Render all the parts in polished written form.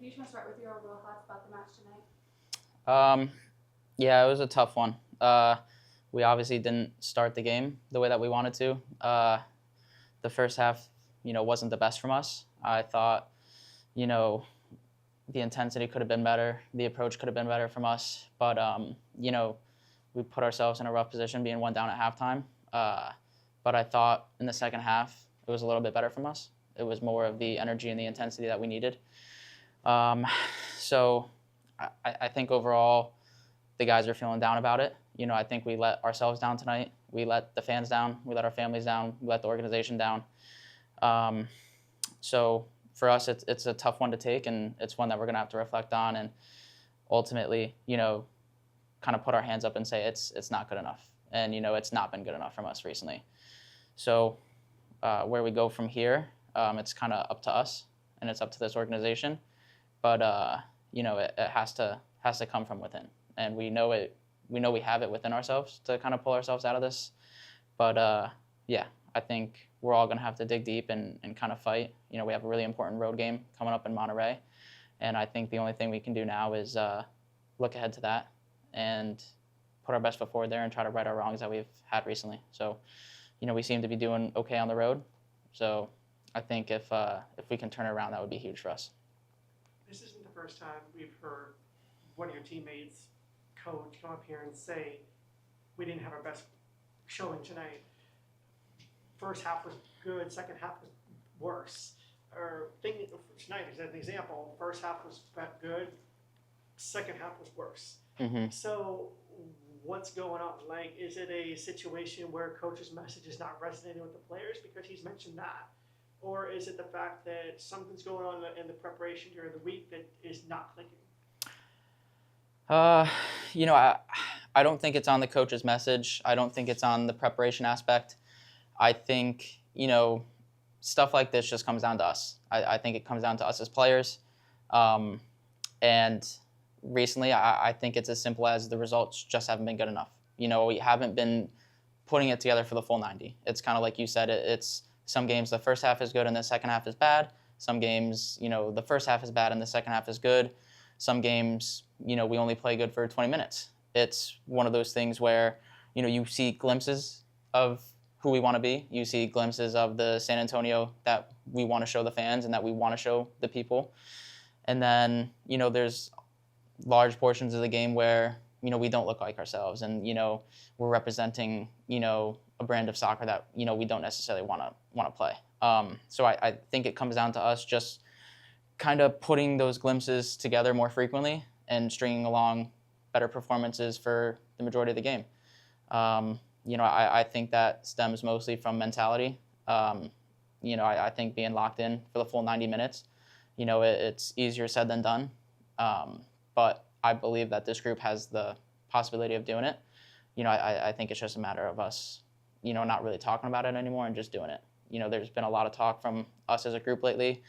you just want to start with your overall thoughts about the match tonight? Yeah, it was a tough one. We obviously didn't start the game the way that we wanted to. The first half, wasn't the best from us. I thought, the intensity could have been better. The approach could have been better from us. But, we put ourselves in a rough position being one down at halftime. But I thought in the second half, it was a little bit better from us. It was more of the energy and the intensity that we needed. So I think overall, the guys are feeling down about it. I think we let ourselves down tonight. We let the fans down. We let our families down. We let the organization down. So for us, it's a tough one to take, and it's one that we're going to have to reflect on and ultimately, kind of put our hands up and say it's not good enough. And, it's not been good enough from us recently. So where we go from here, it's kind of up to us, and it's up to this organization. But, it has to come from within. And we know we have it within ourselves to kind of pull ourselves out of this. But, yeah, I think we're all going to have to dig deep and kind of fight. We have a really important road game coming up in Monterey. And I think the only thing we can do now is look ahead to that and put our best foot forward there and try to right our wrongs that we've had recently. So, we seem to be doing okay on the road. So I think if we can turn it around, that would be huge for us. This isn't the first time we've heard one of your teammates, coach, come up here and say, we didn't have our best showing tonight. First half was good, second half was worse. Or tonight, as an example, first half was good, second half was worse. Mm-hmm. So what's going on? Like, is it a situation where coach's message is not resonating with the players because he's mentioned that? Or is it the fact that something's going on in the preparation during the week that is not clicking? I don't think it's on the coach's message. I don't think it's on the preparation aspect. I think, stuff like this just comes down to us. I think it comes down to us as players. And recently, I think it's as simple as the results just haven't been good enough. We haven't been putting it together for the full 90. It's kind of like you said, it's some games the first half is good and the second half is bad. Some games, the first half is bad and the second half is good. Some games, we only play good for 20 minutes. It's one of those things where, you see glimpses of who we want to be. You see glimpses of the San Antonio that we want to show the fans and that we want to show the people. And then, there's large portions of the game where, we don't look like ourselves and, we're representing, a brand of soccer that, we don't necessarily want to play. So I think it comes down to us just kind of putting those glimpses together more frequently and stringing along better performances for the majority of the game. I think that stems mostly from mentality. I think being locked in for the full 90 minutes, it's easier said than done. But I believe that this group has the possibility of doing it. I think it's just a matter of us, not really talking about it anymore and just doing it. There's been a lot of talk from us as a group lately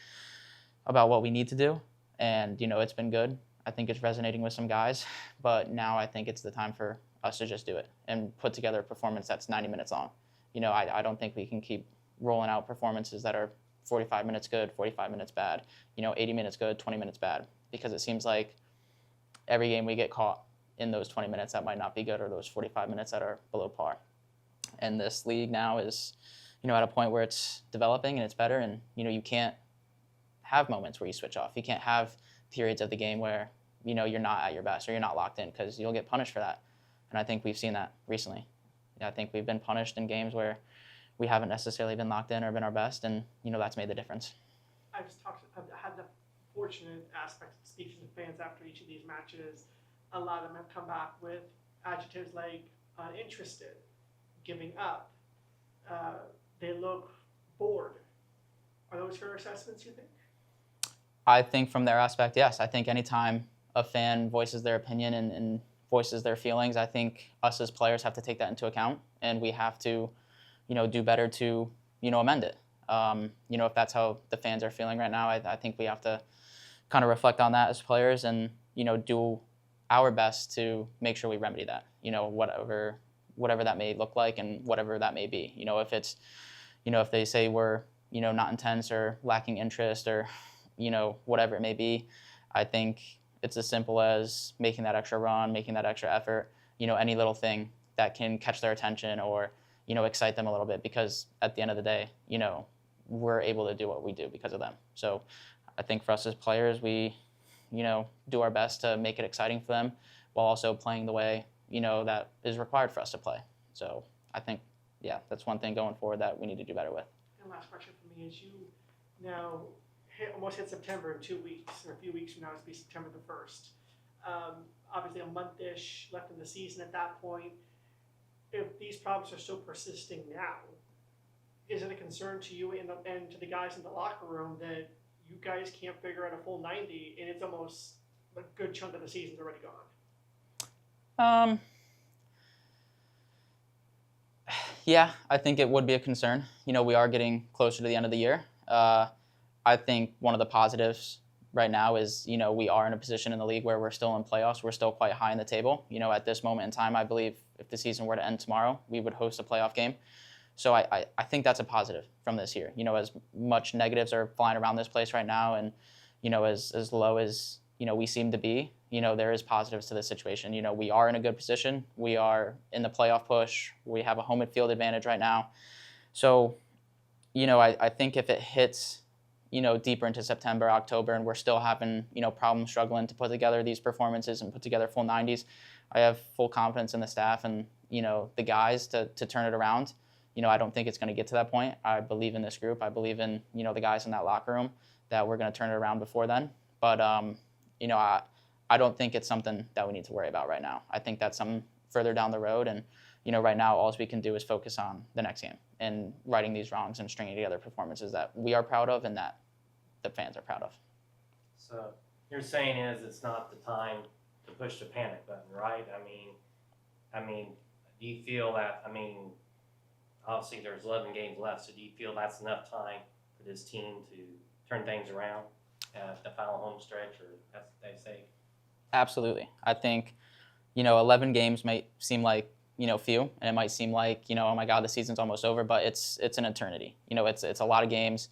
about what we need to do. And, it's been good. I think it's resonating with some guys. But now I think it's the time for us to just do it and put together a performance that's 90 minutes long. I don't think we can keep rolling out performances that are 45 minutes good, 45 minutes bad, 80 minutes good, 20 minutes bad, because it seems like every game we get caught in those 20 minutes that might not be good or those 45 minutes that are below par. And this league now is, at a point where it's developing and it's better, and, you can't have moments where you switch off. You can't have periods of the game where, you're not at your best or you're not locked in, because you'll get punished for that. And I think we've seen that recently. I think we've been punished in games where we haven't necessarily been locked in or been our best, and, that's made the difference. I've had the fortunate aspect of speaking to fans after each of these matches. A lot of them have come back with adjectives like uninterested, giving up. They look bored. Are those fair assessments, you think? I think from their aspect, yes. I think anytime a fan voices their opinion and voices their feelings, I think us as players have to take that into account, and we have to, do better to, amend it. If that's how the fans are feeling right now, I think we have to kind of reflect on that as players and, do our best to make sure we remedy that, whatever that may look like and whatever that may be. If it's, if they say we're, not intense or lacking interest or, whatever it may be, I think it's as simple as making that extra run, making that extra effort, any little thing that can catch their attention or, excite them a little bit, because at the end of the day, we're able to do what we do because of them. So I think for us as players, we, do our best to make it exciting for them while also playing the way, that is required for us to play. So I think, yeah, that's one thing going forward that we need to do better with. And last question for me is, you now almost hit September in 2 weeks, or a few weeks from now, it's be September the 1st. Obviously a month-ish left in the season at that point. If these problems are still persisting now, is it a concern to you and to the guys in the locker room that you guys can't figure out a full 90 and it's almost a good chunk of the season's already gone? Yeah, I think it would be a concern. We are getting closer to the end of the year. I think one of the positives right now is, we are in a position in the league where we're still in playoffs. We're still quite high in the table. At this moment in time, I believe if the season were to end tomorrow, we would host a playoff game. So I think that's a positive from this year. As much negatives are flying around this place right now and, as low as, we seem to be, there is positives to this situation. We are in a good position. We are in the playoff push. We have a home field advantage right now. So, I think if it hits, deeper into September, October, and we're still having, problems struggling to put together these performances and put together full 90s, I have full confidence in the staff and, the guys to turn it around. I don't think it's going to get to that point. I believe in this group. I believe in, the guys in that locker room that we're going to turn it around before then. But, I don't think it's something that we need to worry about right now. I think that's something further down the road. And, right now, all we can do is focus on the next game and righting these wrongs and stringing together performances that we are proud of and that the fans are proud of. So you're saying is it's not the time to push the panic button, right? I mean, do you feel that, obviously there's 11 games left, so do you feel that's enough time for this team to turn things around at the final home stretch, or that's what they say? Absolutely. I think, 11 games might seem like, few, and it might seem like, oh my God, the season's almost over, but it's an eternity. It's a lot of games,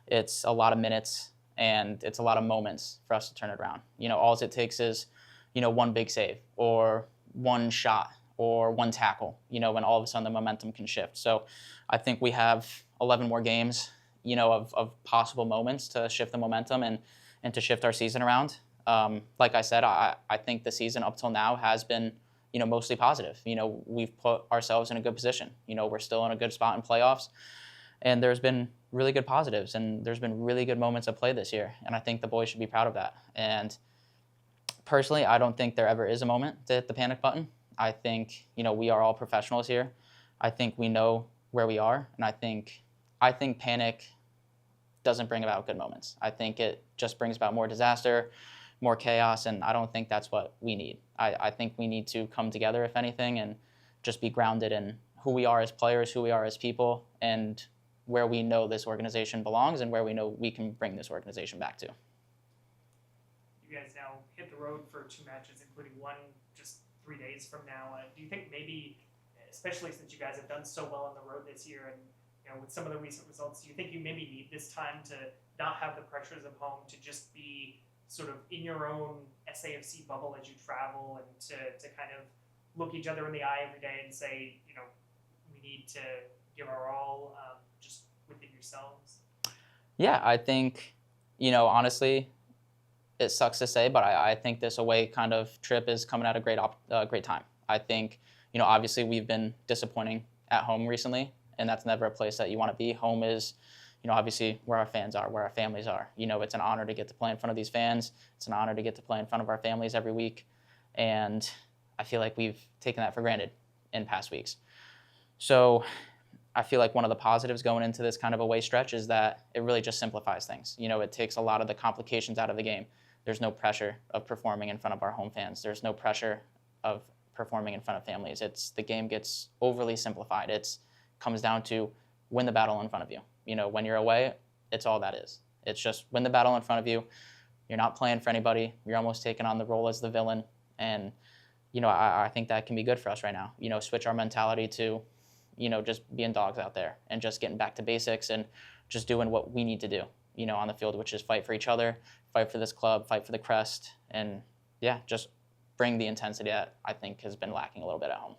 it's a lot of minutes, and it's a lot of moments for us to turn it around. All it takes is, one big save or one shot or one tackle, when all of a sudden the momentum can shift. So I think we have 11 more games, of possible moments to shift the momentum and to shift our season around. Like I said, I think the season up till now has been, mostly positive. We've put ourselves in a good position. We're still in a good spot in playoffs, and there's been really good positives, and there's been really good moments of play this year, and I think the boys should be proud of that. And personally, I don't think there ever is a moment to hit the panic button. I think, we are all professionals here. I think we know where we are, and I think panic doesn't bring about good moments. I think it just brings about more disaster, more chaos, and I don't think that's what we need. I think we need to come together, if anything, and just be grounded in who we are as players, who we are as people, and where we know this organization belongs and where we know we can bring this organization back to. You guys now hit the road for 2 matches, including one just 3 days from now. Do you think maybe, especially since you guys have done so well on the road this year and with some of the recent results, do you think you maybe need this time to not have the pressures of home, to just be sort of in your own SAFC bubble as you travel, and to kind of look each other in the eye every day and say, we need to give our all just within yourselves? Yeah, I think, honestly, it sucks to say, but I think this away kind of trip is coming at a great time. I think, obviously we've been disappointing at home recently, and that's never a place that you want to be. Home is, obviously where our fans are, where our families are. It's an honor to get to play in front of these fans. It's an honor to get to play in front of our families every week. And I feel like we've taken that for granted in past weeks. So I feel like one of the positives going into this kind of away stretch is that it really just simplifies things. It takes a lot of the complications out of the game. There's no pressure of performing in front of our home fans. There's no pressure of performing in front of families. The game gets overly simplified. It comes down to win the battle in front of you. When you're away, it's all that is. It's just win the battle in front of you. You're not playing for anybody. You're almost taking on the role as the villain. And, I think that can be good for us right now. Switch our mentality to, just being dogs out there and just getting back to basics and just doing what we need to do. on the field, which is fight for each other, fight for this club, fight for the crest, and yeah, just bring the intensity that I think has been lacking a little bit at home.